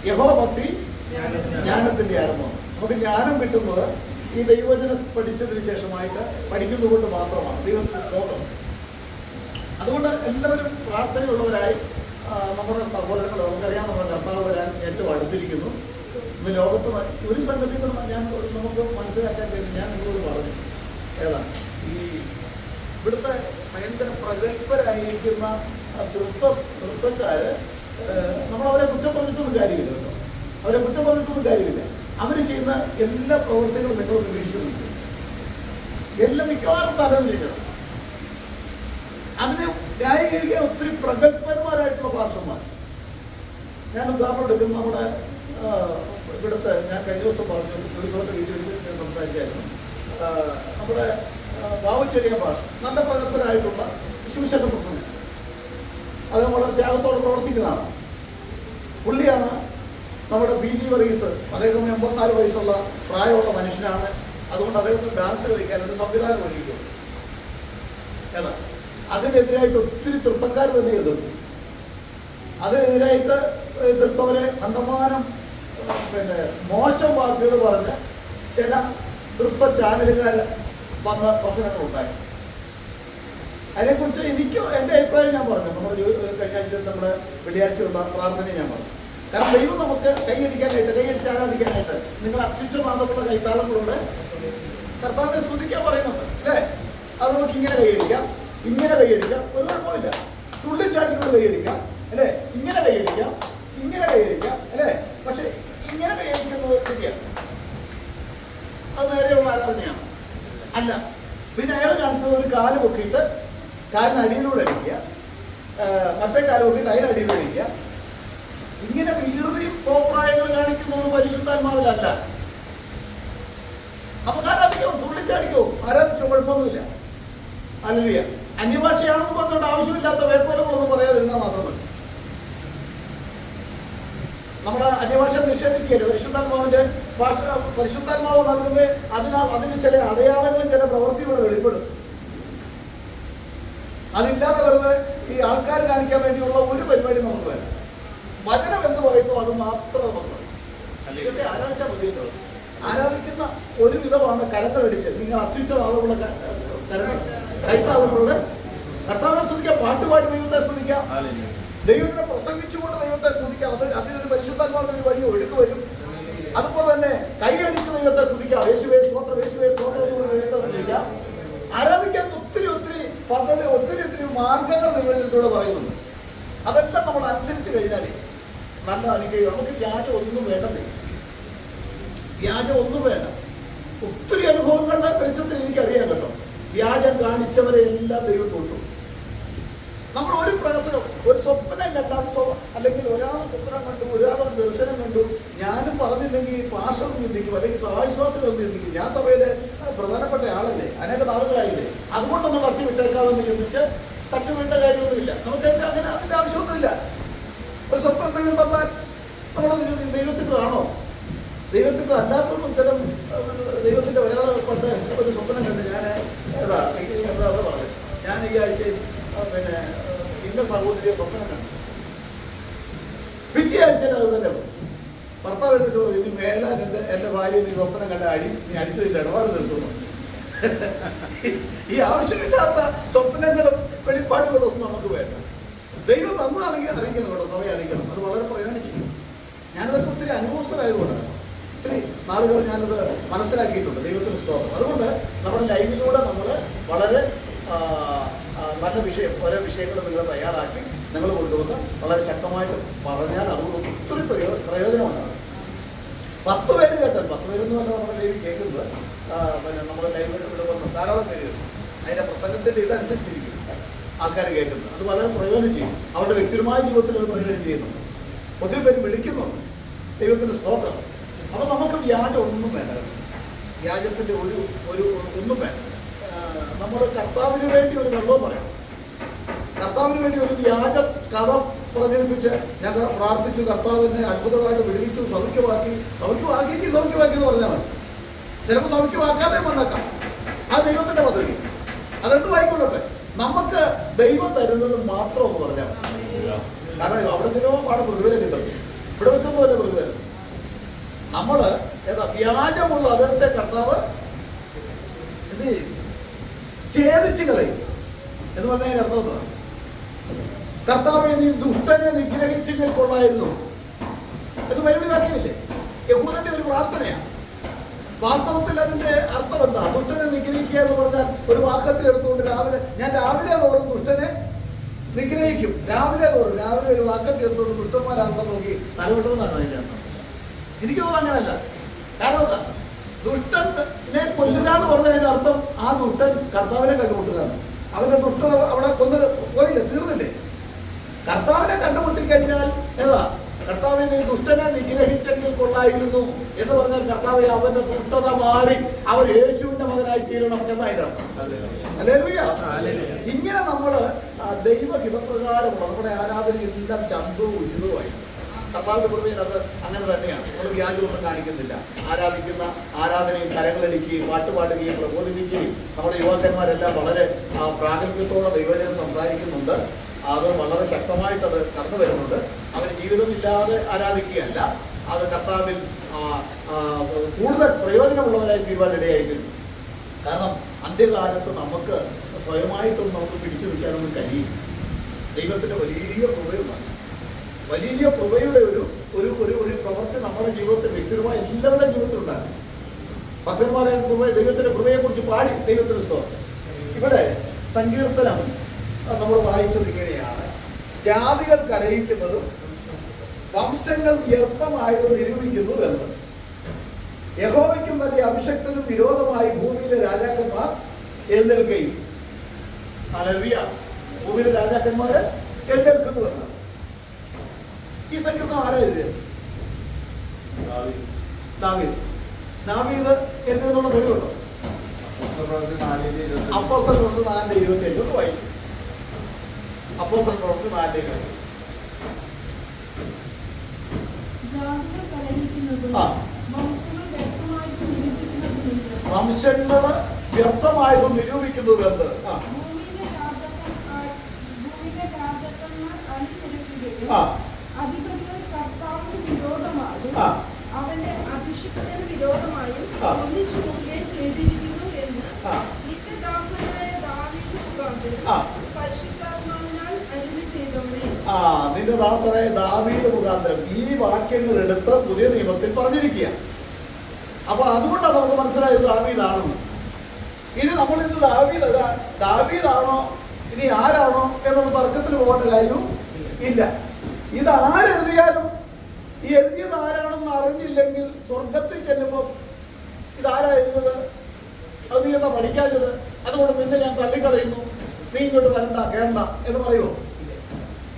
യഹോഭക്തി ജ്ഞാനത്തിന്റെ ആരംഭം. നമുക്ക് ജ്ഞാനം കിട്ടുന്നത് ഈ ദൈവവചനം പഠിച്ചതിന് ശേഷമായിട്ട് പഠിക്കുന്നത് കൊണ്ട് മാത്രമാണ്. ദൈവത്തിന്റെ സ്തോത്രം. അതുകൊണ്ട് എല്ലാവരും പ്രാർത്ഥനയുള്ളവരായി നമ്മുടെ സഹോദരങ്ങൾ, നമുക്കറിയാം നമ്മുടെ കർത്താവ് വരാൻ ഏറ്റവും അടുത്തിരിക്കുന്നു. ഇന്ന് ലോകത്ത് ഒരു സംഗതി നമുക്ക് മനസ്സിലാക്കാൻ കഴിയും. ഞാൻ നിങ്ങളോട് പറഞ്ഞു, ഏതാണ് ഈ ഇവിടുത്തെ ഭയങ്കര പ്രഗത്ഭരായിരിക്കുന്ന നൃത്തക്കാര്, നമ്മളവരെ കുറ്റം പറഞ്ഞിട്ടൊന്നും കാര്യമില്ല കേട്ടോ. അവരെ കുറ്റം പറഞ്ഞിട്ടൊന്നും കാര്യമില്ല. അവർ ചെയ്യുന്ന എല്ലാ പ്രവർത്തികളും നിങ്ങൾ നിരീക്ഷിച്ചു. എല്ലാം മിക്കവാറും തലതിരിക്കണം. അതിനെ ന്യായീകരിക്കാൻ ഒത്തിരി പ്രഗത്ഭന്മാരായിട്ടുള്ള പാർശ്വന്മാർ. ഞാൻ ഉദാഹരണം എടുക്കും. നമ്മുടെ ഇവിടുത്തെ, ഞാൻ കഴിഞ്ഞ ദിവസം പറഞ്ഞു, ദിവസത്തെ വീട്ടിൽ ഞാൻ സംസാരിച്ചായിരുന്നു. നമ്മുടെ വാവുച്ചെറിയ ഭാഷ നല്ല പ്രഗത്ഭരായിട്ടുള്ള സുവിശേഷ പ്രസംഗം, അത് വളരെ ത്യാഗത്തോടെ പ്രവർത്തിക്കുന്നതാണ്. പുള്ളിയാണ് നമ്മുടെ BG വർഗീസ്. അദ്ദേഹം 84 വയസ്സുള്ള പ്രായമുള്ള മനുഷ്യനാണ്. അതുകൊണ്ട് അദ്ദേഹത്തിന് ഡാൻസ് കളിക്കാൻ ഒരു സംവിധാനം ഒരുക്കും. ഏതാ അതിനെതിരായിട്ട് ഒത്തിരി തൃപ്തക്കാർ തന്നെ എതിർത്തു. അതിനെതിരായിട്ട് എതിർത്തവരെ കണ്ടമാനം മോശം വാക്കുകൾ പറഞ്ഞ് ചില തൃപ്ത ചാനലുകാർ വന്ന പ്രശ്നങ്ങളുണ്ടായി. അതിനെക്കുറിച്ച് എനിക്ക് എൻ്റെ അഭിപ്രായം ഞാൻ പറഞ്ഞു. നമ്മുടെ കഴിഞ്ഞ ആഴ്ച നമ്മുടെ വെള്ളിയാഴ്ചയുള്ള പ്രാർത്ഥന ഞാൻ പറഞ്ഞു. കാരണം ദൈവം നമുക്ക് കൈയടിച്ച് ആരാധിക്കാനായിട്ട് നിങ്ങൾ അത്യുച്ചനാഥമുള്ള കൈത്താളങ്ങളോട് കർത്താവിനെ സ്തുതിക്കാൻ പറയുന്നുണ്ട് അല്ലേ? അത് നമുക്ക് ഇങ്ങനെ കൈയടിക്കാം, ഇങ്ങനെ കൈയടിക്കാം, ഒരു കുഴപ്പമില്ല. തുള്ളിച്ചാട്ടിനോട് കൈയടിക്കാം അല്ലേ? ഇങ്ങനെ കൈയടിക്കാം, ഇങ്ങനെ കൈയടിക്കാം അല്ലേ? പക്ഷെ ഇങ്ങനെ കൈയടിക്കുന്നത് ശരിയാണ്? അത് നേരെയുള്ള ആരാധനയാണ് അല്ല. പിന്നെ അയാൾ കാണിച്ചത് ഒരു കാല് പൊക്കിയിട്ട് കാലിന് അടിയിലൂടെ അടിക്കുക, മറ്റേ കാല് പൊക്കിയിട്ട് അതിനടിയിലൂടെ അടിക്കുക. ഇങ്ങനെ വികൃതിയും കോപ്രായങ്ങൾ കാണിക്കുന്നത് പരിശുദ്ധാത്മാവിലല്ല. നമുക്ക് ആരാധിക്കോ, തുള്ളിച്ചാടിക്കോ, ആരാധിച്ചോ, കുഴപ്പമൊന്നുമില്ല. ഹല്ലേലൂയ. അന്യഭാഷയാണെന്ന് പറഞ്ഞുകൊണ്ട് ആവശ്യമില്ലാത്ത വേക്കോലങ്ങളൊന്നും പറയാതിരുന്നാൽ മാത്രം മതി. നമ്മുടെ അന്യഭാഷ നിഷേധിക്കുകയല്ലേ. പരിശുദ്ധാത്മാവിന്റെ ഭാഷ, പരിശുദ്ധാത്മാവ് നൽകുന്നത് അതിന് ചില അടയാളങ്ങളും ചില പ്രവൃത്തികളും വെളിപ്പെടും. അതില്ലാതെ വെറുതെ ഈ ആൾക്കാർ കാണിക്കാൻ വേണ്ടിയുള്ള ഒരു പരിപാടി നമുക്ക് വേണം. വചനം എന്ന് പറയുന്നു, അത് മാത്രം നമ്മൾ ദൈവത്തെ ആരാധിച്ചാൽ മതിയല്ലോ. ആരാധിക്കുന്ന ഒരു വിധമാണ് കരങ്ങളടിച്ച് നിങ്ങൾ അത്യുച്ച നാളുള്ള കൈത്താളുകളുടെ കർത്താവിനെ സ്തുതിക്കാം, പാട്ടുപാടി ദൈവത്തെ സ്തുതിക്കാം, ദൈവത്തിനെ പ്രസംഗിച്ചുകൊണ്ട് ദൈവത്തെ സ്തുതിക്കാം. അതിനൊരു പരിശുദ്ധാത്മാവിന് വലിയ ഒഴുക്ക് വരും. അതുപോലെ തന്നെ കൈയടിച്ച് ദൈവത്തെ സ്തുതിക്കാം, യേശുവേ സ്തോത്രം, യേശുവേ സ്തോത്രം എന്ന് പറഞ്ഞ് ദൈവത്തെ സ്തുതിക്കാം. ആരാധിക്കാൻ ഒത്തിരി പദ്ധതി, ഒത്തിരി മാർഗങ്ങൾ ദൈവത്തിലൂടെ പറയുന്നുണ്ട്. അതെല്ലാം നമ്മൾ അനുസരിച്ച് കഴിഞ്ഞാലേ നല്ല അനുഗ്രഹം. നമുക്ക് വ്യാജം ഒന്നും വേണ്ടതേ, വ്യാജം ഒന്നും വേണ്ട. ഒത്തിരി അനുഭവങ്ങളുടെ വെളിച്ചത്തിൽ എനിക്കറിയാൻ കേട്ടോ. വ്യാജം കാണിച്ചവരെ എല്ലാം ദൈവം തൊട്ടു. നമ്മൾ ഒരു പ്രഹസനം, ഒരു സ്വപ്നം കണ്ടാൽ, അല്ലെങ്കിൽ ഒരാൾ സ്വപ്നം കണ്ടു, ഒരാൾ ദർശനം കണ്ടു, ഞാനും പറഞ്ഞില്ലെങ്കിൽ പാർശ്വം ചിന്തിക്കും, അല്ലെങ്കിൽ സഹാവിശ്വാസികൾ ചിന്തിക്കും. ഞാൻ സഭയിലെ പ്രധാനപ്പെട്ട ആളല്ലേ, അനേക നാളുകളായില്ലേ, അതുകൊണ്ടൊന്ന് തട്ടിവിട്ടേക്കാമെന്ന് ചിന്തിച്ച് തട്ടിവിട്ട കാര്യമൊന്നുമില്ല. നമുക്ക് അങ്ങനെ അതിൻ്റെ ആവശ്യമൊന്നുമില്ല. ഒരു സ്വപ്നം എന്തെങ്കിലും തന്നാൽ നമ്മളത് ദൈവത്തിൻ്റെതാണോ? ദൈവത്തിൻ്റെ അല്ലാത്തതും ചിലം ദൈവത്തിൻ്റെ ഒരാൾ പണ്ട് ഒരു സ്വപ്നം കണ്ട് ഞാൻ എന്താ പറഞ്ഞത്, ഞാൻ ഈ ആഴ്ചയിൽ ഇന്ന സഹോദരിയെ സ്വപ്നം കണ്ടു. പിറ്റേ ആഴ്ചയിൽ അത് തന്നെ ഭർത്താവ് എടുത്തിട്ട് പറഞ്ഞു, ഇനി മേലാൻ എൻ്റെ ഭാര്യ നീ സ്വപ്നം കണ്ട നീ അടിച്ചതിൻ്റെ ഇടപാട് നിർത്തുന്നു. ഈ ആവശ്യമില്ലാത്ത സ്വപ്നങ്ങളും വെളിപ്പാടുകളും ഒന്നും നമുക്ക് വേണ്ട. ദൈവം നന്നാണെങ്കിൽ അറിയിക്കണം കേട്ടോ, സഭയെ അറിയിക്കണം. അത് വളരെ പ്രയോജനിക്കും. ഞാനതൊക്കെ ഒത്തിരി അനുഭവസ്ഥരായതുകൊണ്ടാണ്. ഒത്തിരി നാളുകൾ ഞാനത് മനസ്സിലാക്കിയിട്ടുണ്ട്. ദൈവത്തിന് സ്തോത്രം. അതുകൊണ്ട് നമ്മുടെ ലൈവിലൂടെ നമ്മൾ വളരെ നല്ല ഓരോ വിഷയങ്ങൾ നിങ്ങൾ തയ്യാറാക്കി നിങ്ങൾ കൊണ്ടുവന്ന് വളരെ ശക്തമായിട്ട് പറഞ്ഞാൽ അതുകൊണ്ട് ഒത്തിരി പ്രയോജനമുണ്ടാകും. 10 പേര് കേട്ടാൽ, 10 പേരെന്ന് പറഞ്ഞാൽ നമ്മുടെ ലൈവ് കേൾക്കുന്നത് നമ്മുടെ ലൈവിൽ വിടുമ്പോൾ ധാരാളം പേര് കേൾക്കും. അതിൻ്റെ പ്രസംഗത്തിൻ്റെ ഇതനുസരിച്ചിരിക്കും ആൾക്കാർ കേൾക്കുന്നത്. അത് വളരെ പ്രയോജനം ചെയ്യും. അവരുടെ വ്യക്തിപരമായ ജീവിതത്തിൽ അത് പ്രയോജനം ചെയ്യുന്നുണ്ട്. ഒത്തിരി പേര് വിളിക്കുന്നുണ്ട്. ദൈവത്തിൻ്റെ സ്തോത്രം. അപ്പോൾ നമുക്ക് വ്യാജം ഒന്നും വേണ്ട. വ്യാജത്തിൻ്റെ ഒരു ഒന്നും വേണ്ട. നമ്മൾ കർത്താവിന് വേണ്ടി ഒരു കള്ളവും പറയാം. കർത്താവിന് വേണ്ടി ഒരു വ്യാജ കഥ പ്രചരിപ്പിച്ച് ഞാൻ പ്രാർത്ഥിച്ചു, കർത്താവിനെ അത്ഭുതമായിട്ട് വിടുവിച്ചു, സൗഖ്യമാക്കിയെങ്കിൽ സൗഖ്യമാക്കി എന്ന് പറഞ്ഞാൽ മതി. ചിലപ്പോൾ സൗഖ്യമാക്കാതെ വന്നേക്കാം. ആ ദൈവത്തിൻ്റെ പദ്ധതി അതെന്ത് വായിക്കൊള്ളട്ടെ. നമുക്ക് ദൈവം തരുന്നത് മാത്രം എന്ന് പറഞ്ഞാൽ മതി. കാരണം അവിടെ ചിലപ്പോൾ പാടെ പ്രതിഫലം കിട്ടും. ഇവിടെ വെച്ചൊന്നുമല്ല പ്രതിഫലം. നമ്മള് വ്യാജമുള്ള അതിർത്തെ കർത്താവ് എന്ത് ചെയ്യും? ഛേദിച്ച് കളയും എന്ന് പറഞ്ഞതിന് അർത്ഥം എന്താ? കർത്താവെ നീ ദുഷ്ടനെ നിഗ്രഹിച്ചെങ്കിൽ കൊള്ളായിരുന്നു എന്ന് ബൈബിൾ വാക്യമില്ലേ? യഹൂദന്റെ ഒരു പ്രാർത്ഥനയാണ്. വാസ്തവത്തിൽ അതിന്റെ അർത്ഥം എന്താ? ദുഷ്ടനെ നിഗ്രഹിക്കുക എന്ന് പറഞ്ഞാൽ ഒരു വാക്കത്തിൽ എടുത്തുകൊണ്ട് ഞാൻ രാവിലെ തോറും ദുഷ്ടനെ നിഗ്രഹിക്കും. രാവിലെ ഒരു വാക്കത്തിൽ എടുത്തുകൊണ്ട് ദുഷ്ടന്മാരാണെന്ന് നോക്കി തലവെട്ടുമെന്നാണ് അതിന്റെ അർത്ഥം. എനിക്ക് തോന്നുന്നു അങ്ങനല്ല. കാരണം എന്താ? ദുഷ്ടനെ കൊല്ലുക എന്ന് പറഞ്ഞതിന്റെ അർത്ഥം ആ ദുഷ്ടൻ കർത്താവിനെ കണ്ടുമുട്ടുക. അവന്റെ ദുഷ്ടത അവിടെ കൊന്ന് പോയില്ലേ, തീർന്നില്ലേ? കർത്താവിനെ കണ്ടുമുട്ടിക്കഴിഞ്ഞാൽ ഏതാ? കർത്താവിനെ ദുഷ്ടനെ നിഗ്രഹിച്ചെങ്കിൽ കൊള്ളായിരുന്നു എന്ന് പറഞ്ഞാൽ കർത്താവിനെ അവന്റെ ദുഷ്ടത മാറി അവർ യേശുവിന്റെ മകനായി തീരണം എന്നതിന്റെ അർത്ഥം. ഹല്ലേലൂയ. ഇങ്ങനെ നമ്മള് ദൈവഹിതപ്രകാരമുള്ള നമ്മുടെ ആരാധനയെല്ലാം ചന്തവും ഉചിതവുമായി കർത്താവിന്റെ കൃപയിൽ അത് അങ്ങനെ തന്നെയാണ്. നമ്മൾ വ്യാജമൊന്നും കാണിക്കുന്നില്ല. ആരാധിക്കുന്ന ആരാധനയും കരങ്ങളടിക്കുകയും പാട്ടുപാടുകയും പ്രബോധിപ്പിക്കുകയും നമ്മുടെ യുവാക്കന്മാരെല്ലാം വളരെ പ്രാഗൽഭ്യത്തോടെ ദൈവജനം സംസാരിക്കുന്നുണ്ട്. അത് വളരെ ശക്തമായിട്ട് അത് കടന്നു വരുന്നുണ്ട്. അവർ ജീവിതമില്ലാതെ ആരാധിക്കുകയല്ല, അത് കർത്താവിൽ കൂടുതൽ പ്രയോജനമുള്ളവരായി തീരുവാനിടയായിത്തീരും. കാരണം അന്ത്യകാലത്ത് നമുക്ക് സ്വയമായിട്ടൊന്നും നമുക്ക് പിടിച്ചു നിൽക്കാനൊന്നും കഴിയും. ദൈവത്തിൻ്റെ വലിയ കൃപയുമാണ്. വലിയ കൃപയുടെ ഒരു ഒരു ഒരു ഒരു പ്രവൃത്തി നമ്മുടെ ജീവിതത്തിൽ വ്യക്തിപരമായ എല്ലാവരുടെയും ജീവിതത്തിലുണ്ടാകും. ഭക്തന്മാരെ ദൈവത്തിന്റെ കൃപയെക്കുറിച്ച് പാടി ദൈവത്തിന് സ്തോത്രം. ഇവിടെ സങ്കീർത്തനം നമ്മൾ വായിച്ചത് ഇങ്ങനെയാണ്: ജാതികൾ കരയിക്കുന്നതും വംശങ്ങൾ വ്യർത്ഥമായതും നിരൂപിക്കുന്നു എന്ന്. യഹോവയ്ക്കും തന്റെ അഭിഷക്തനും വിരോധമായി ഭൂമിയിലെ രാജാക്കന്മാർ എഴുന്നേൽക്കുകയും. ഹല്ലേലൂയ. ഭൂമിയിലെ രാജാക്കന്മാര് എഴുന്നേൽക്കുന്നു എന്നാണ്. ഈ സങ്കീർത്തനം ആരാ എഴുതിയത്? ദാവീദ്. ദാവീദ് എഴുതിയെന്നുള്ള തെളിവുണ്ടോ? അപ്പോസ്തലർ പ്രവൃത്തി 4:27 ഒന്ന് വായിച്ചു. അപ്പോസ്തലർ പ്രവൃത്തി 4:27. വംശങ്ങള് വ്യർത്ഥമായതും നിരൂപിക്കുന്നത് എന്ത്? അവന്റെ അഭിഷിക്തന് വിരോധമായും ഒന്നിച്ചു പോവുകയും ചെയ്തിരിക്കുന്നു എന്ന് നിന്റെ ദാസനായ ദാവീദ് മുഖാന്തരം പരിശുദ്ധാത്മാവിനാൽ അരുളി ചെയ്തവനെ. നിന്റെ ദാസനായ ദാവീദ് മുഖാന്തരം ഈ വാക്യങ്ങൾ എടുത്ത് പുതിയ നിയമത്തിൽ പറഞ്ഞിരിക്കുക. അപ്പൊ അതുകൊണ്ടാണ് നമുക്ക് മനസ്സിലായത് ദാവീദാണെന്ന്. ഇനി നമ്മൾ ഇന്ന് ദാവീദാണോ ഇനി ആരാണോ എന്നുള്ള തർക്കത്തിന് പോകേണ്ട കാര്യവും ഇല്ല. ഇത് ആരെഴുതിയാലും ഈ എഴുതിയത് ആരാണെന്ന് അറിഞ്ഞില്ലെങ്കിൽ സ്വർഗത്തിൽ ചെല്ലുമ്പോൾ ഇതാരാ എഴുതുന്നത്, അത് നീ എന്താ പഠിക്കാഞ്ഞത്, അതുകൊണ്ട് നിന്നെ ഞാൻ തള്ളിക്കളയുന്നു, നീ ഇങ്ങോട്ട് വരണ്ട കേരള എന്ന് പറയുമോ?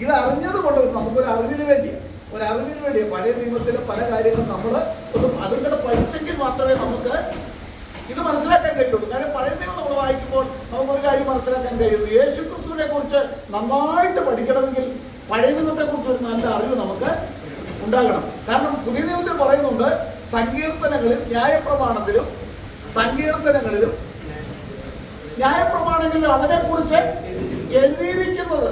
ഇത് അറിഞ്ഞത് കൊണ്ട് നമുക്കൊരു അറിവിന് വേണ്ടിയാണ്. പഴയ നിയമത്തിലെ പല കാര്യങ്ങളും നമ്മൾ അതുകൂടെ പഠിച്ചെങ്കിൽ മാത്രമേ നമുക്ക് ഇത് മനസ്സിലാക്കാൻ കഴിയുള്ളൂ. കാരണം പഴയ നിയമം നമ്മൾ വായിക്കുമ്പോൾ നമുക്കൊരു കാര്യം മനസ്സിലാക്കാൻ കഴിയുള്ളൂ. യേശു ക്രിസ്തുവിനെ കുറിച്ച് നന്നായിട്ട് പഠിക്കണമെങ്കിൽ പഴയ നിയമത്തെ കുറിച്ച് ഒരു നല്ല അറിവ് നമുക്ക് ഉണ്ടാകണം. കാരണം പുതിയ നിയമത്തിൽ പറയുന്നുണ്ട്, സങ്കീർത്തനങ്ങളിലും ന്യായപ്രമാണങ്ങളിലും അവനെ കുറിച്ച് എഴുതിയിരിക്കുന്നത്,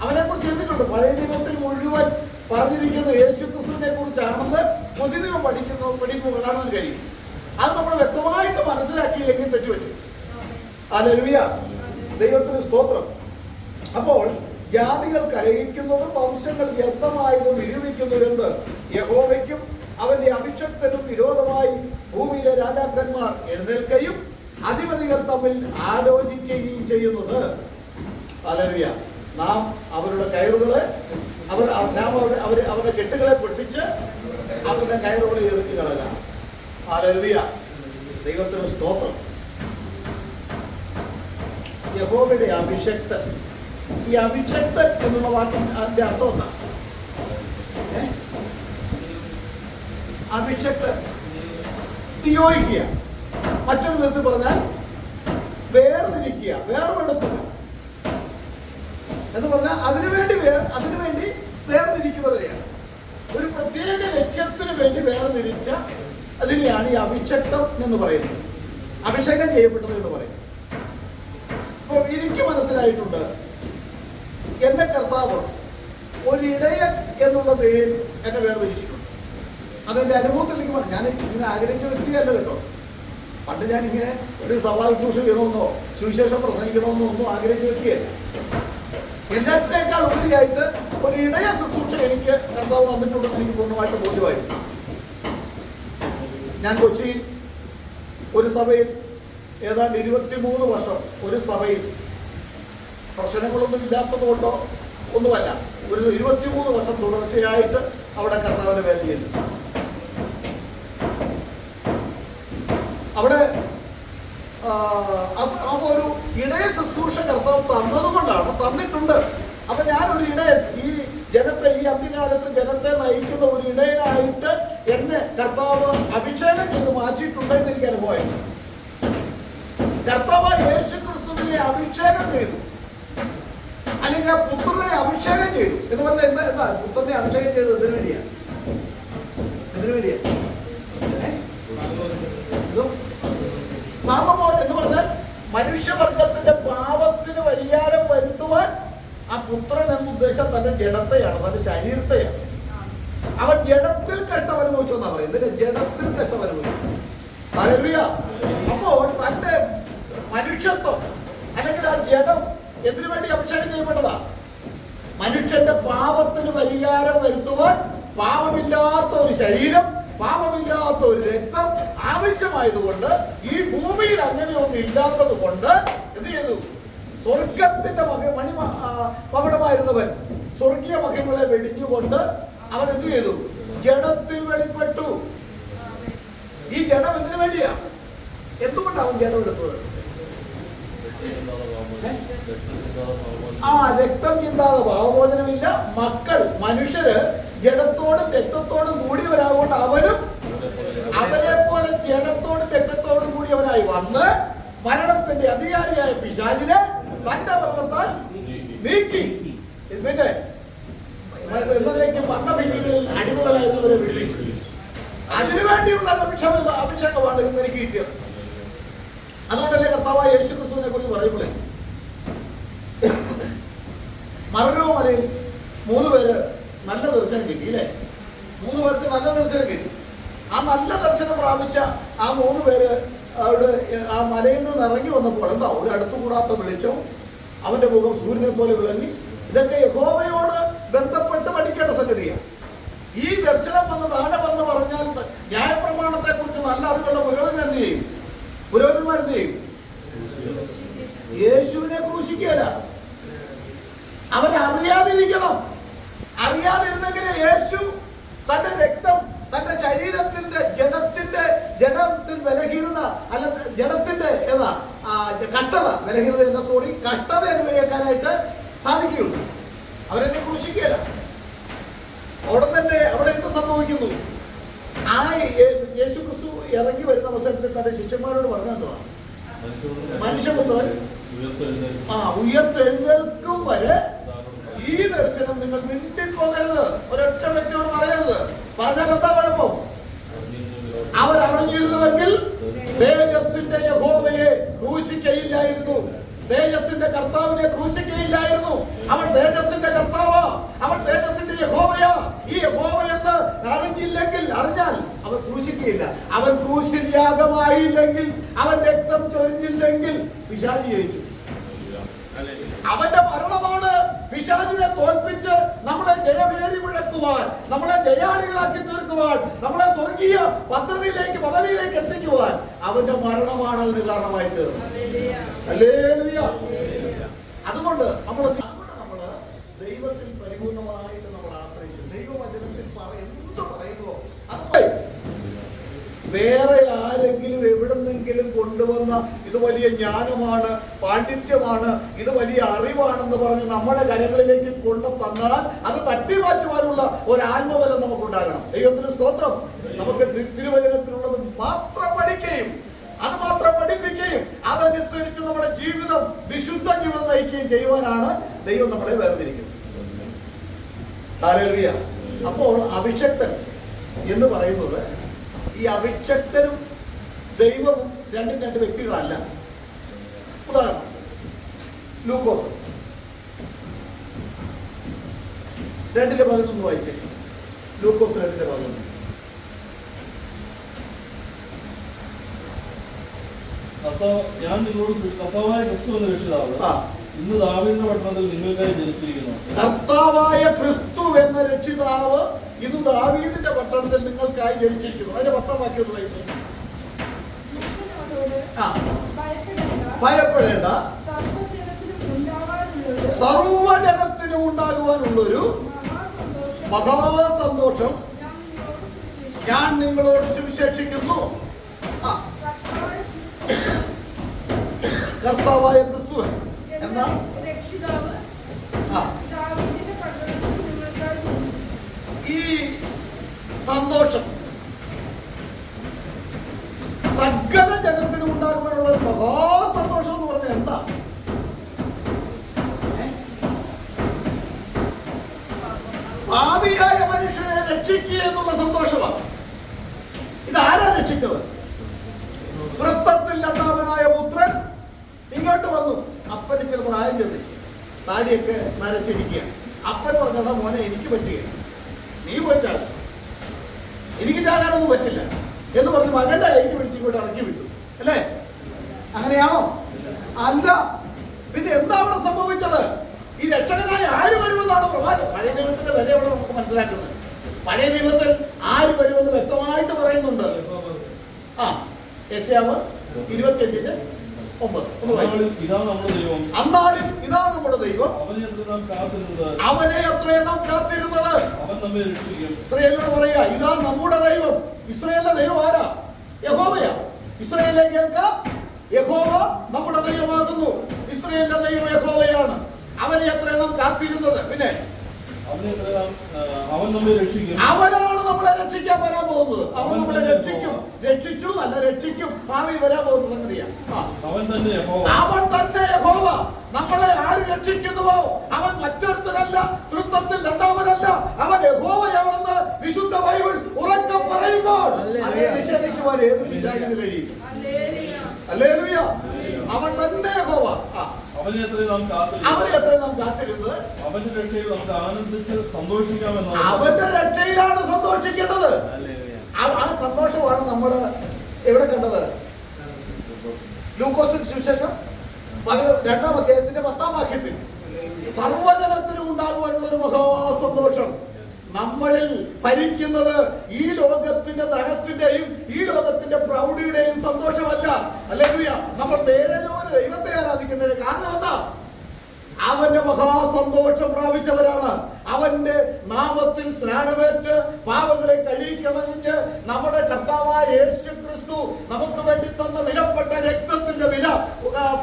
അവനെ കുറിച്ച് എഴുതിയിട്ടുണ്ട്. പഴയ നിയമത്തിൽ മുഴുവൻ പറഞ്ഞിരിക്കുന്നത് യേശു ക്രിസ്തുവിനെ കുറിച്ചാണെന്ന് പുതിയ നിയമം പഠിക്കുമ്പോൾ കാണാൻ കഴിയും. അത് നമ്മൾ വ്യക്തമായിട്ട് മനസ്സിലാക്കിയില്ലെങ്കിൽ തെറ്റുപറ്റും. ഹല്ലേലൂയ. ദൈവത്തിന് സ്തോത്രം. അപ്പോൾ ജാതികൾ കലഹിക്കുന്നതും വംശങ്ങൾ വ്യർത്ഥമായതും നിരൂപിക്കുന്നതെന്ന് യഹോവയ്ക്കും അവന്റെ അഭിഷക്തനും വിരോധമായി ഭൂമിയിലെ രാജാക്കന്മാർ എഴുന്നേൽക്കുകയും അധിപതികൾ തമ്മിൽ ആലോചിക്കുകയും ചെയ്യുന്നത്. ഹല്ലേലൂയ. നാം അവരുടെ കയറുകളെ അവരുടെ കെട്ടുകളെ പൊട്ടിച്ച് അവരുടെ കയറുകളെ എറിഞ്ഞു കളയുക. ഹല്ലേലൂയ. ദൈവത്തിന് സ്തോത്രം. യഹോവയുടെ അഭിഷക്തൻ. ഈ അഭിഷക്തൻ എന്നുള്ള വാക്യം അതിന്റെ അർത്ഥം എന്താ? അഭിഷക്തൻ നിയോഗിക്കുക. മറ്റൊരു വിധത്തിൽ പറഞ്ഞാൽ വേർതിരിക്കുക, വേർപെടുത്തുക എന്ന് പറഞ്ഞാൽ അതിനുവേണ്ടി വേർതിരിക്കുന്നവരെയാണ്. ഒരു പ്രത്യേക ലക്ഷ്യത്തിന് വേണ്ടി വേർതിരിച്ച അതിനെയാണ് ഈ അഭിഷക്തം എന്ന് പറയുന്നത്, അഭിഷേകം ചെയ്യപ്പെട്ടത് എന്ന് പറയുന്നത്. അപ്പോൾ എനിക്ക് മനസ്സിലായിട്ടുണ്ട്, എന്റെ കർത്താവ് ഒരു ഇടയൻ എന്നുള്ള പേര് എന്നെ വേർതിരിച്ചിട്ടുണ്ട്. അതെന്റെ അനുഭവത്തിലേക്ക് പറഞ്ഞു. ഞാൻ ഇങ്ങനെ ആഗ്രഹിച്ച വ്യക്തിയല്ല കേട്ടോ. പണ്ട് ഞാൻ ഇങ്ങനെ ഒരു സഭാ ശുശ്രൂഷ ചെയ്യണമെന്നോ സുവിശേഷം പ്രസംഗിക്കണമെന്നോ ഒന്നും ആഗ്രഹിച്ച വ്യക്തിയല്ല. എല്ലാത്തിനേക്കാൾ ഉപരിയായിട്ട് ഒരു ഇടയ ശുശ്രൂഷ എനിക്ക് കർത്താവ് വന്നിട്ടുണ്ടെന്ന് എനിക്ക് പൂർണ്ണമായിട്ട് ബോധ്യമായിരുന്നു. ഞാൻ കൊച്ചിയിൽ ഒരു സഭയിൽ ഏതാണ്ട് 23 വർഷം ഒരു സഭയിൽ പ്രശ്നങ്ങളൊന്നും ഇല്ലാത്തത് കൊണ്ടോ ഒന്നുമല്ല, ഒരു 23 വർഷം തുടർച്ചയായിട്ട് അവിടെ കർത്താവിന്റെ വേല ചെയ്യുന്നു. അവിടെ ഒരു ഇടയ ശുശ്രൂഷ കർത്താവ് തന്നതുകൊണ്ടാണ്, തന്നിട്ടുണ്ട്. അപ്പൊ ഞാനൊരു ഇടയൻ, ഈ ജനത്തെ, ഈ അന്ത്യകാലത്ത് ജനത്തെ നയിക്കുന്ന ഒരു ഇടയനായിട്ട് എന്നെ കർത്താവ് അഭിഷേകം ചെയ്ത് മാറ്റിയിട്ടുണ്ടെന്ന് എനിക്ക് അനുഭവമായിരുന്നു. കർത്താവ് യേശു ക്രിസ്തുവിനെ അഭിഷേകം ചെയ്തു, അല്ലെങ്കിൽ ആ പുത്രനെ അഭിഷേകം ചെയ്തു എന്ന് പറഞ്ഞാൽ എന്താ പുത്രനെ അഭിഷേകം ചെയ്തത്? എന്തിനു വേണ്ടിയാ? പാപമോചനം എന്ന് പറഞ്ഞാൽ മനുഷ്യവർഗത്തിന്റെ പാപത്തിന് പരിഹാരം വരുത്തുവാൻ ആ പുത്രൻ എന്ന ഉദ്ദേശം തന്റെ ജഡത്തെയാണ്, തന്റെ ശരീരത്തെയാണ്. അവൻ ജഡത്തിൽ കഷ്ടം അനുഭവിച്ചു എന്നാ പറയുന്നത്. ജഡത്തിൽ കഷ്ടം അനുഭവിച്ചു. ഹല്ലേലൂയ. അപ്പോൾ തന്റെ മനുഷ്യത്വം അല്ലെങ്കിൽ ആ ജഡം എന്തിനു വേണ്ടി അഭിഷേകം ചെയ്യപ്പെട്ടതാ? മനുഷ്യന്റെ പാപത്തിന് പരിഹാരം വരുത്തുവാൻ പാപമില്ലാത്ത ഒരു ശരീരം, പാപമില്ലാത്ത ഒരു രക്തം ആവശ്യമായതുകൊണ്ട്, ഈ ഭൂമിയിൽ അങ്ങനെയൊന്നും ഇല്ലാത്തത് കൊണ്ട് എന്ത് ചെയ്തു? സ്വർഗത്തിന്റെ മകുടമായിരുന്നവൻ സ്വർഗീയ മഹിമകളെ വെടിഞ്ഞുകൊണ്ട് അവൻ എന്ത് ചെയ്തു? ജഡത്തിൽ വെളിപ്പെട്ടു. ഈ ജഡം എന്തിനു വേണ്ടിയാ? എന്തുകൊണ്ട് അവൻ ജഡം എടുത്തത്? രക്തം ചിന്താതെ ഭാവമോചനമില്ല. മക്കൾ, മനുഷ്യര് ജഡത്തോടും രക്തത്തോടും കൂടിയവരാകൊണ്ട് അവരും അവരെ പോലെ ജഡത്തോടും രക്തത്തോടും കൂടിയവരായി വന്ന് മരണത്തിന്റെ അധികാരിയായ പിശാചിനെ തന്റെ മരണത്താൽ നീക്കി. പിന്നെ എന്നേക്ക് മരണഭീതികളിൽ അടിമകളായിരുന്നവരെ വിടുവിച്ചു. അതിനുവേണ്ടിയുള്ള അഭിഷേകമാണ് ഇന്ന് എനിക്ക് കിട്ടിയത്. അതുകൊണ്ടല്ലേ കർത്താവായ യേശു ക്രിസ്തുവിനെ കുറിച്ച് പറയുമ്പോഴേ, മറനോ മലയിൽ 3 പേര് നല്ല ദർശനം കിട്ടി അല്ലേ? 3 പേർക്ക് നല്ല ദർശനം കിട്ടി. ആ നല്ല ദർശനം പ്രാപിച്ച ആ 3 പേര് അവിടെ ആ മലയിൽ നിന്ന് ഇറങ്ങി വന്നപ്പോൾ എന്താ ഒരു അടുത്തുകൂടാത്ത വെളിച്ചം, അവന്റെ മുഖം സൂര്യനെ പോലെ വിളങ്ങി. ഇതൊക്കെ യഹോവയോട് ബന്ധപ്പെട്ട് പഠിക്കേണ്ട സംഗതിയാണ്. ഈ ദർശനം വന്ന് താഴെ വന്ന് പറഞ്ഞാൽ ന്യായപ്രമാണത്തെ കുറിച്ച് നല്ല അറിവുള്ള പുരോഹിതൻ എന്ത് ചെയ്യും? പുരോഹിതന്മാരെന്ത് ചെയ്യും? യേശുവിനെ ക്രൂശിക്കുകയല്ല, അവരറിയാതിരിക്കണം. അറിയാതിരുന്നെങ്കിൽ യേശു തന്റെ രക്തം, തന്റെ ശരീരത്തിന്റെ ജഡത്തിൽ ബലഹീനത, അല്ല ജഡത്തിന്റെ കഷ്ടത, ബലഹീനത എന്ന കഷ്ടത അനുഭവിക്കാനായിട്ട് സാധിക്കുകയുള്ളൂ. അവരെന്നെ ക്രൂശിക്കുകയല്ല. അവിടെ എന്ത് സംഭവിക്കുന്നു? ആ യേശു ക്രിസ്തു ഇറങ്ങി വരുന്ന അവസരത്തിൽ തന്റെ ശിഷ്യന്മാരോട് പറഞ്ഞെന്താ? മനുഷ്യപുത്രൻ ഉയർത്തെഴുന്നേൽക്കും വരെ ഈ ദർശനം നിങ്ങൾ മിണ്ടിപ്പോകരുത്. ഒരൊറ്റ വ്യക്തിയോട് പറയരുത്. പറഞ്ഞാൽ എന്താ കുഴപ്പം? അവരറിഞ്ഞിരുന്നുവെങ്കിൽ തേജസ്സിന്റെ യഹോവയെ ക്രൂശിക്കയില്ലായിരുന്നു, തേജസ്സിന്റെ കർത്താവിനെ ക്രൂശിക്കയില്ലായിരുന്നു. അവൻ തേജസ്സിന്റെ കർത്താവാ, അവൻ തേജസ്സിന്റെ യഹോവയാ. ഈ യഹോവ എന്ന് അറിഞ്ഞാൽ അവൻ ക്രൂശിക്കയില്ല. അവൻ ക്രൂശിൽ യാഗമായില്ലെങ്കിൽ, അവൻ രക്തം ചൊരിഞ്ഞില്ലെങ്കിൽ പിശാചി ജയിച്ചു. അവന്റെ മരണമാണ് പിശാചിനെ തോൽപ്പിച്ച് നമ്മളെ ജയവേരി മുഴക്കുവാൻ, നമ്മളെ ജയാളികളാക്കി തീർക്കുവാൻ, നമ്മളെ സ്വർഗീയ പദവിയിലേക്ക് എത്തിക്കുവാൻ അവന്റെ മരണമാണ് അതിന് കാരണമായി തീർന്നത്. ഹല്ലേലൂയ. അതുകൊണ്ട് നമ്മൾ ദൈവത്തിൽ പരിപൂർണമായിട്ട് നമ്മൾ ആശ്രയിച്ചു. ദൈവവചനത്തിൽ എന്ത് പറയുന്നുവോ അത് വേറെ ആരെങ്കിലും എവിടുന്നെങ്കിലും കൊണ്ടുവന്ന ഇത് വലിയ ജ്ഞാനമാണ്, പാണ്ഡിത്യമാണ്, ഇത് വലിയ അറിവാണെന്ന് പറഞ്ഞ് നമ്മുടെ കരങ്ങളിലേക്ക് കൊണ്ടു തന്നാൽ അത് തട്ടിമാറ്റുവാനുള്ള ഒരു ആത്മബലം നമുക്കുണ്ടാകണം. ദൈവത്തിന് സ്തോത്രം. നമുക്ക് തിരുവചനത്തിലുള്ളത് മാത്രം പഠിക്കുകയും അത് മാത്രം പഠിപ്പിക്കുകയും അതനുസരിച്ച് നമ്മുടെ ജീവിതം വിശുദ്ധ ജീവിതം നയിക്കുകയും ചെയ്യുവാനാണ് ദൈവം നമ്മളെ വേർതിരിക്കുന്നത്. ഹല്ലേലൂയ. അപ്പോൾ അഭിഷക്തൻ എന്ന് പറയുന്നത്, ഈ അഭിഷക്തനും ദൈവവും രണ്ടും രണ്ട് വ്യക്തികളല്ല. ഉദാഹരണം, ലൂക്കോസ് 2:11 വായിച്ചേ. ലൂക്കോസ് 2:11. ഞാൻ നിങ്ങളോട് കർത്താവായ ക്രിസ്തു എന്ന രക്ഷിതാവ് ഇന്ന് ദാവീദിന്റെ പട്ടണത്തിൽ നിങ്ങൾക്കായി ജനിച്ചിരിക്കുന്നു. കർത്താവായ ക്രിസ്തു എന്ന രക്ഷിതാവ് ഇന്ന് ദാവീദിന്റെ പട്ടണത്തിൽ നിങ്ങൾക്കായി ജനിച്ചിരിക്കുന്നു. അതിന്റെ 10-ാം വാക്യം ഒന്ന് വായിച്ചേ. ഭയപ്പെടേണ്ട, സർവ്വജനത്തിനും ഉണ്ടാകുവാനുള്ളൊരു മഹാസന്തോഷം ഞാൻ നിങ്ങളോട് സുവിശേഷിക്കുന്നു. കർത്താവായ ക്രിസ്തു എന്നാ ഈ സന്തോഷം സകല ജനത്തിനും ഉണ്ടാകുവാനുള്ള ഒരു മഹാസന്തോഷം എന്ന് പറഞ്ഞാൽ എന്താ? ഭാവിയായ മനുഷ്യനെ രക്ഷിക്കുക എന്നുള്ള സന്തോഷമാണ്. ഇതാരാ രക്ഷിച്ചത്? തൃത്വത്തിൽ രണ്ടാമനായ പുത്രൻ ഇങ്ങോട്ട് വന്നു. അപ്പന് ചില പ്രായം ചെന്ന് താടിയൊക്കെ നരച്ചിരിക്കുക. അപ്പൻ പറഞ്ഞാ മോനെ എനിക്ക് പറ്റുകയില്ല, നീ പോയി ചാടും, എനിക്ക് ചാടാനൊന്നും പറ്റില്ല എന്ന് പറഞ്ഞ് മകന്റെ കൈക്ക് പിടിച്ച് ഇങ്ങോട്ട് ഇറക്കി വിട്ടു. അല്ലേ? അങ്ങനെയാണോ? അല്ല. പിന്നെ എന്താ അവിടെ സംഭവിച്ചത്? ഈ രക്ഷകനായ ആര് വരുമെന്നാണ് പ്രവാചകൻ പഴയ നിയമത്തിന്റെ വിലയോടെ നമുക്ക് മനസ്സിലാക്കുന്നത്. പഴയ നിയമത്തിൽ ആര് വരുമെന്ന് വ്യക്തമായിട്ട് പറയുന്നുണ്ട്. യെശയ്യാവ് 25:9 അന്നാളിൽ ഇതാ നമ്മുടെ ദൈവം, അവനെ അത്രേ നാം കാത്തിരുന്നത്. ഇസ്രായേലിനോട് പറയാ, ഇതാ നമ്മുടെ ദൈവം. ഇസ്രായേലിന്റെ ദൈവം ആരാ? യഹോവയാ. ഇസ്രായേലിനെ കേൾക്കാം, യഹോവ നമ്മുടെ ദൈവമാകുന്നു. ഇസ്രായേലിന്റെ ദൈവം യഹോവയാണ്. അവനെ അത്രേ നാം കാത്തിരുന്നത്. പിന്നെ അവനാണ് നമ്മളെ രക്ഷിക്കാൻ വരാൻ പോകുന്നത്. അവൻ നമ്മളെ രക്ഷിക്കും. രക്ഷിച്ചു നല്ല രക്ഷിക്കും. ഭാവി വരാൻ പോകുന്ന സംഗതിയാണ്. അവൻ തന്നെ യഹോവ. നമ്മളെ ആര് രക്ഷിക്കുന്നുവോ അവൻ മറ്റൊരുത്തനല്ല, തൃത്വത്തിൽ രണ്ടാമനല്ല, അവൻ യഹോവയാണെന്ന് വിശുദ്ധ ബൈബിൾ ഉറക്കം പറയുമ്പോൾ നിഷേധിക്കുവാൻ ഏത് പിശാചിന് കഴിയും? ഹല്ലേലൂയ. അവൻ തന്നെ യഹോവ. അവനെ എത്രയും നാം കാത്തിരുന്നത്. അവന്റെ രക്ഷയിൽ നമുക്ക് ആനന്ദിച്ച് സന്തോഷിക്കാമെന്ന്. അവന്റെ രക്ഷയിലാണ് സന്തോഷിക്കേണ്ടത്. ആ സന്തോഷമാണ് നമ്മൾ എവിടെ കണ്ടത്? ലൂക്കോസിന്റെ സുവിശേഷം 2-ാം അധ്യായത്തിന്റെ 10-ാം വാക്യത്തിൽ സർവ്വജനത്തിനും ഉണ്ടാകുവാനുള്ള ഒരു മഹാസന്തോഷം. നമ്മളിൽ ഭരിക്കുന്നത് ഈ ലോകത്തിന്റെ ധനത്തിന്റെയും ഈ ലോകത്തിന്റെ പ്രൗഢിയുടെയും സന്തോഷമല്ല. ഹല്ലേലൂയ. നമ്മൾ നേരെ ദൈവത്തെ ആരാധിക്കുന്നതിന് കാരണം എന്താ? അവന്റെ മഹാസന്തോഷം പ്രാപിച്ചവരാണ്. അവന്റെ നാമത്തിൽ സ്നാനമേറ്റ് പാപങ്ങളെ കഴുകിക്കളഞ്ഞ് നമ്മുടെ കർത്താവായ യേശു ക്രിസ്തു നമുക്ക് വേണ്ടി തന്ന വിലപ്പെട്ട രക്തത്തിന്റെ വില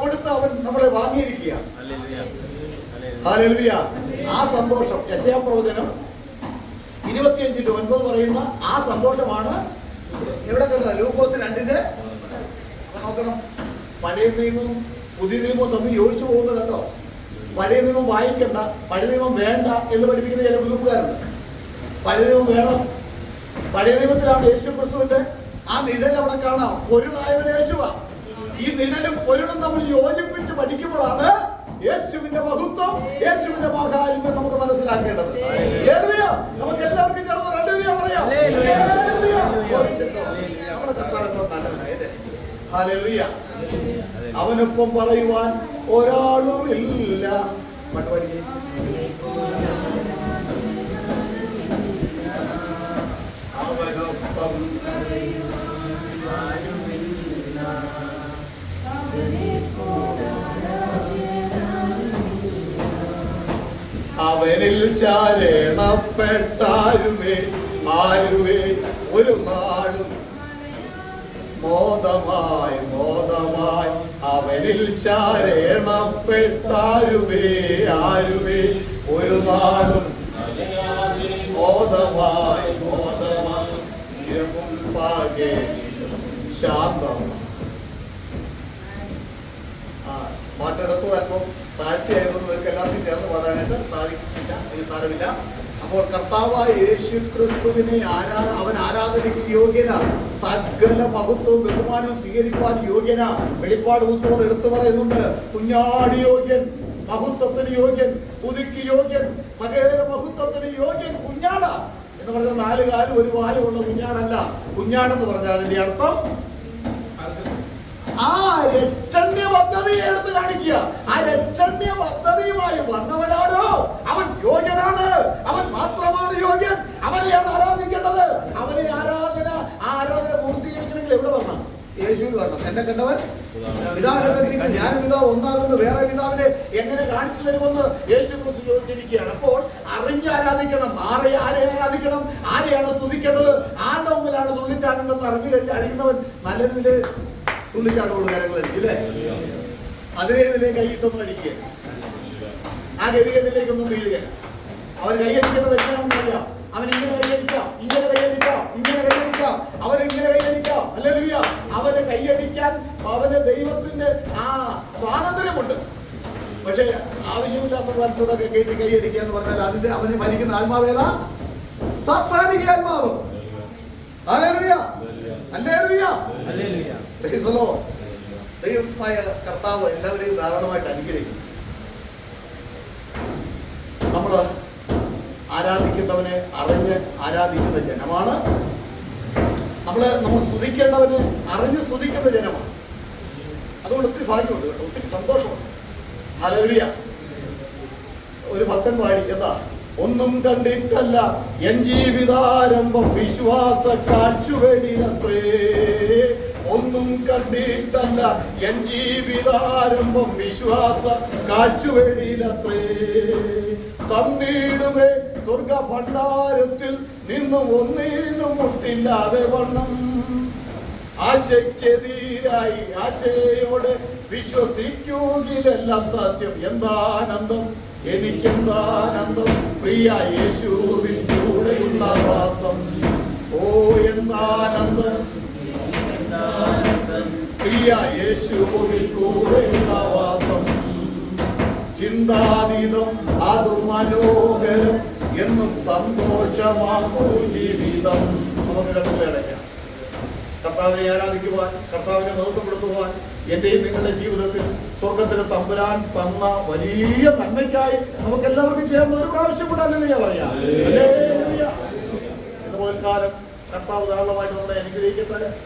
കൊടുത്ത് അവൻ നമ്മളെ വാങ്ങിയിരിക്കുകയാണ്. ഹല്ലേലൂയ. ആ സന്തോഷം യെശയ്യാ പ്രവചനം 25:9 പറയുന്ന ആ സന്തോഷമാണ് എവിടെ കണ്ടത്? ലൂക്കോസ് 2 നോക്കണം. പഴയ നിയമവും പുതിയ നിയമവും തമ്മിൽ യോജിച്ചു പോകുന്നത് കണ്ടോ? പഴയ നിയമം വായിക്കണ്ട, പഴയ നിയമം വേണ്ട എന്ന് പഠിപ്പിക്കുന്ന ചില ഗ്രൂപ്പുകാരുണ്ട്. പഴയ നിയമം വേണം. പഴയ നിയമത്തിലാണ് യേശു ക്രിസ്തുവിന്റെ ആ നിഴൽ അവിടെ കാണാം. പൊരുളായവൻ യേശുവാ. ഈ നിഴലും പൊരുളും തമ്മിൽ യോജിപ്പിച്ച് പഠിക്കുമ്പോഴാണ് യേശുവിന്റെ മഹത്വം, യേശുവിന്റെ മഹാത്മ്യം നമുക്ക് മനസ്സിലാക്കേണ്ടത്. നമുക്ക് എല്ലാവർക്കും ചേർന്ന് ഹല്ലേലൂയ പറയാം. നമ്മുടെ കർത്താവിന്റെ നല്ലവനായ ഹല്ലേലൂയ. അവനൊപ്പം പറയുവാൻ ഒരാളും ഇല്ല. പാട്ട് പാടിക്കേ. അവനൊപ്പം അവനിൽ ചാരണപ്പെട്ടാരുമേ ആരുമേ ഒരു നാളും മോദമായി മോദമായി അവനിൽ ചാരണപ്പെട്ടാരുമേ ആരുമേ ഒരു നാളും മോദമായി മോദമായി പാകെ ശാന്തമായി. പാട്ടെടുത്ത് അല്പം താഴ്ചയായതുകൊണ്ട് നിങ്ങൾക്ക് എല്ലാവർക്കും ചേർന്ന് പാടാനായിട്ട് സാധിച്ചില്ല. ഇത് സാരമില്ല. അപ്പോൾ കർത്താവായ യേശു ക്രിസ്തുവിനെ അവൻ ആരാധനയ്ക്ക് യോഗ്യനാ. സകല മഹത്വവും ബഹുമാനവും സ്വീകരിക്കുവാൻ യോഗ്യനാ. വെളിപ്പാട് പുസ്തകം എടുത്തു പറയുന്നുണ്ട്. കുഞ്ഞാടി യോഗ്യൻ, മഹത്വത്തിന് യോഗ്യൻ, സ്തുതിക്ക് യോഗ്യൻ, സകല മഹത്വത്തിന് യോഗ്യൻ കുഞ്ഞാട എന്ന് പറഞ്ഞാൽ 4 കാലും 1 വാലും ഉള്ള കുഞ്ഞാടല്ല. കുഞ്ഞാടെന്ന് പറഞ്ഞാൽ അതിന്റെ അർത്ഥം ആ രക്ഷണ്യ പദ്ധതിയെ എടുത്ത് കാണിക്കുക. ആ രക്ഷണ്യ പദ്ധതിയുമായി വന്നവനാരോ അവൻ യോഗ്യനാണ്. അവൻ മാത്രമാണ് യോഗ്യൻ. അവനെയാണ് ആരാധിക്കേണ്ടത്. അവനെ ആരാധന പൂർത്തീകരിക്കണമെങ്കിൽ എവിടെ വരണം? യേശുവിൽ വരണം. എന്നെ കണ്ടവൻ പിതാവിനെ കണ്ടിരിക്കും. ഞാനും പിതാവ് ഒന്നാകുന്നു, വേറെ പിതാവിനെ എങ്ങനെ കാണിച്ചു തരുമെന്ന് യേശു ക്രിസ്തു ചോദിച്ചിരിക്കുകയാണ്. അപ്പോൾ അറിഞ്ഞ് ആരാധിക്കണം. ആരെ ആരാധിക്കണം? ആരെയാണ് സ്തുതിക്കേണ്ടത്? ആരുടെ മുമ്പിലാണ് തുള്ളിച്ചാടേണ്ടതെന്ന് അറിഞ്ഞു കഴിഞ്ഞ് അറിയുന്നവൻ നല്ലതില് തുള്ളിച്ചാടുള്ള കാര്യങ്ങളിൽ ഇല്ലേ? അതിനെ കൈയിട്ടൊന്നും അടിക്കുക, ആ ഗതികേടിലേക്കൊന്നും വീഴുക. അവൻ കൈയടിക്കേണ്ടത് എങ്ങനെയാണെന്ന് അറിയാം. അവൻ ഇങ്ങനെ കൈയടിക്കാം, ഇങ്ങനെ കൈയടിക്കാം, ഇങ്ങനെ കൈയടിക്കാം, അവനിങ്ങനെ കൈയടിക്കാം. ഹല്ലേലൂയ. അവന് കൈയടിക്കാൻ അവന് ദൈവത്തിന്റെ ആ സ്വാതന്ത്ര്യമുണ്ട്. പക്ഷെ ആവശ്യമില്ലാത്ത സ്ഥലത്തോടൊക്കെ കയറ്റി കൈയടിക്കുക എന്ന് പറഞ്ഞാൽ അതിന്റെ അവന് ഭരിക്കുന്ന ആത്മാവേതാ? സാത്താനിക ആത്മാവ്. Hallelujah, hallelujah, hallelujah. Praise the Lord. ദൈവമായ കർത്താവ് എല്ലാവരെയും ധാരാളമായിട്ട് അനുഗ്രഹിക്കും. നമ്മൾ ആരാധിക്കുന്നവനെ അറിഞ്ഞ് ആരാധിക്കുന്ന ജനമാണ്. നമ്മൾ സ്തുതിക്കേണ്ടവനെ അറിഞ്ഞ് സ്തുതിക്കുന്ന ജനമാണ്. അതുകൊണ്ട് ഒത്തിരി ഭാഗ്യമുണ്ട് കേട്ടോ, ഒത്തിരി സന്തോഷമുണ്ട്. ഹല്ലേലൂയ. ഒരു ഭക്തൻ പാടി എന്താ? ഒന്നും കണ്ടിട്ടല്ല എൻ ജീവിതാരംഭം വിശ്വാസ കാഴ്ചവെടിലത്രേ. ഒന്നും കണ്ടിട്ടല്ല എൻ ജീവിതാരംഭം വിശ്വാസ കാഴ്ചവെടിലത്രേ. തന്നിടുമേ സ്വർഗ ഭണ്ഡാരത്തിൽ നിന്നും ഒന്നിനും മുട്ടില്ലാതെ വണ്ണം. ആശയ്ക്കെതിരായി ആശയോടെ വിശ്വസിക്കൂകിലെല്ലാം സത്യം. എന്താനന്ദം, എനിക്കെന്താനന്ദം, പ്രിയ യേശുവിൻ കൂടെയുള്ള വാസം. ഓ എന്താനന്ദം, പ്രിയ യേശുവിൻ കൂടെയുള്ള വാസം. ചിന്താതീതം അത് മനോഹരം, എന്നും സന്തോഷമാക്കൂ ജീവിതം. നമുക്ക് കണ്ടുപേടയ്ക്കാം. കർത്താവിനെ ആരാധിക്കുവാൻ, കർത്താവിനെ മഹത്വപ്പെടുത്തുവാൻ എന്റെയും നിങ്ങളുടെ ജീവിതത്തിൽ സ്വർഗത്തിലെ തമ്പുരാൻ തന്ന വലിയ നന്മയ്ക്കായി നമുക്ക് എല്ലാവർക്കും ചേർന്ന് ഒരു പ്രാവശ്യം കൂടെ ഹല്ലേലൂയ പറയാം. ഹല്ലേലൂയ. ഇതുപോലെ കാലം കർത്താവ് ധാരാളമായിട്ട് നമ്മളെ അനുഗ്രഹിക്കട്ടെ.